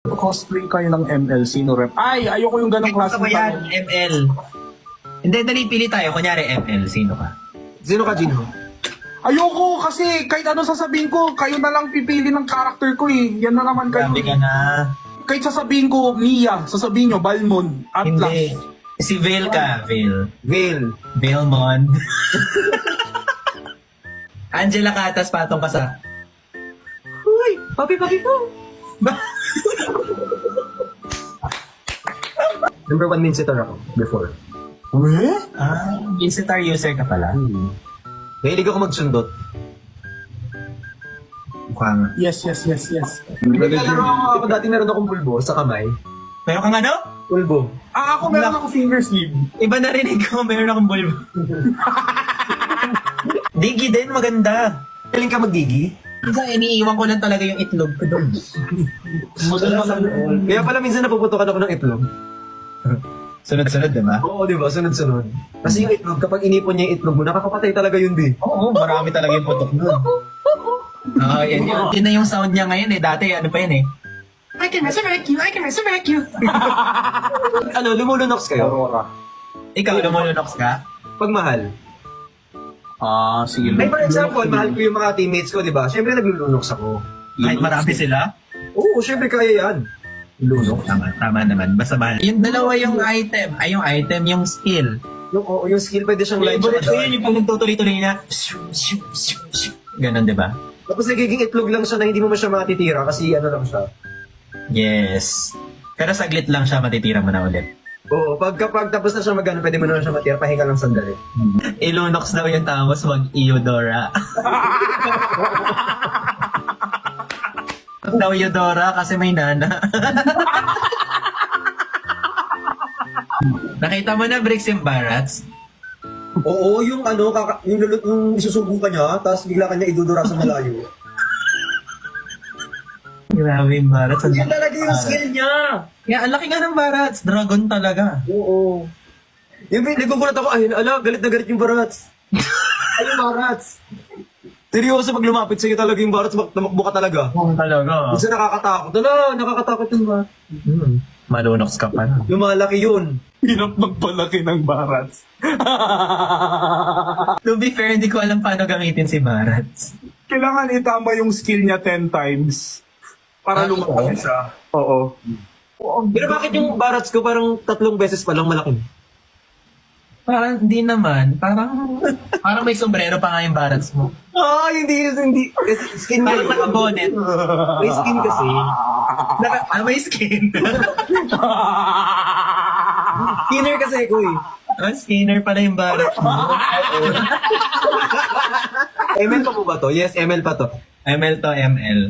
Cosplay kayo ng ML, sino rep? Ay, ayoko yung ganong klase Gusto ko ng yan, tanong. ML. Hindi, dali, pili tayo. Kunyari, ML. Sino ka? Sino ka, Jinho? Ayoko kasi kahit ano sasabihin ko, kayo na lang pipili ng character ko eh. Yan na naman kayo. Grabe ka na. Kahit sasabihin ko, Mia, sasabihin nyo, Balmond, Atlas. Hindi. Si Vale ka, Vale. Vale. Valemond. Angela Catas, patong ka sa... Uy, papi po. Number 1 Mincetar ako before. Weh? Visitor user ka pala. Mahilig ako magsundot. Mukha nga. Yes. Naglalaro ako dati, meron akong pulbo sa kamay. Meron kang ano? Pulbo. Ako meron ako finger sleeve. Iba narinig ko, meron akong bulbo. Digi din, maganda. Galing ka magdigi? Kasi iniiwan ko lang talaga yung itlog ko doon. Kaya pala minsan napuputokan ako ng itlog. Sunod-sunod, diba? Oo, di ba? Sunod-sunod. Kasi yung itlog, kapag inipon niya yung itlog mo, nakakapatay talaga yun, di. Oo, marami talaga yung putok doon. Oo, yan yun. Yun na yung sound niya ngayon eh. Dati, ano pa yun eh. I can resurrect you. Ano, lumulunox kayo? Aurora. Ikaw, lumulunox ka? Pag mahal. Sige. Ay, for example, mahal ko yung mga teammates ko, di ba? Siyempre, naglulunox ako. Kahit marami sila? Oo, siyempre, kaya yan. Lunox. Tama naman. Basta mahal. Yung dalawa yung item. Ay, yung item, yung skill. Yung skill, pwede siyang light Favorite ko siya. yun, yung pag nagtutuloy-tuloy na, ganon, di ba? Tapos nagiging itlog lang siya na hindi mo siya matitira kasi ano lang siya. Yes. Pero saglit lang siya, matitira mo na ulit. Oo, kapag tapos na siya magano, pwede mo na siya matira, pahinga lang sandali. Ilunox daw yung tamos, wag Eudora. daw Eudora kasi may nana. Nakita mo na Bricks and Barats? Oo, yung ano, yung isusubo ka niya, tapos bigla ka niya idudura sa malayo. Grabe yung Barats. Yan talaga yung skill niya! Kaya ang laki nga ng Barats. Dragon talaga. Oo. Yung nagugulat ako, ay, galit na galit yung Barats. Ay, yung Barats. Seryoso, pag lumapit sa'yo talaga yung Barats, tumakbo ka talaga. Oo talaga. Minsan nakakatakot. Nakakatakot yung Barats. Malunox ka pa na. Lumalaki yun. Hirap magpalaki ng Barats. To be fair, hindi ko alam paano gamitin si Barats. Kailangan itama yung skill niya 10 times para lumaki siya. Oo. Pero bakit yung Barats ko parang 3 beses pa lang malaki? Parang hindi naman. Parang may sombrero pa nga yung Barats mo. Hindi. Skin Parang mo. naka-bonnet. May skin kasi. May skin. Skinner kasi ako eh. Skinner pala yung Barats mo. ML pa po ba to? Yes, ML pa to. ML to ML.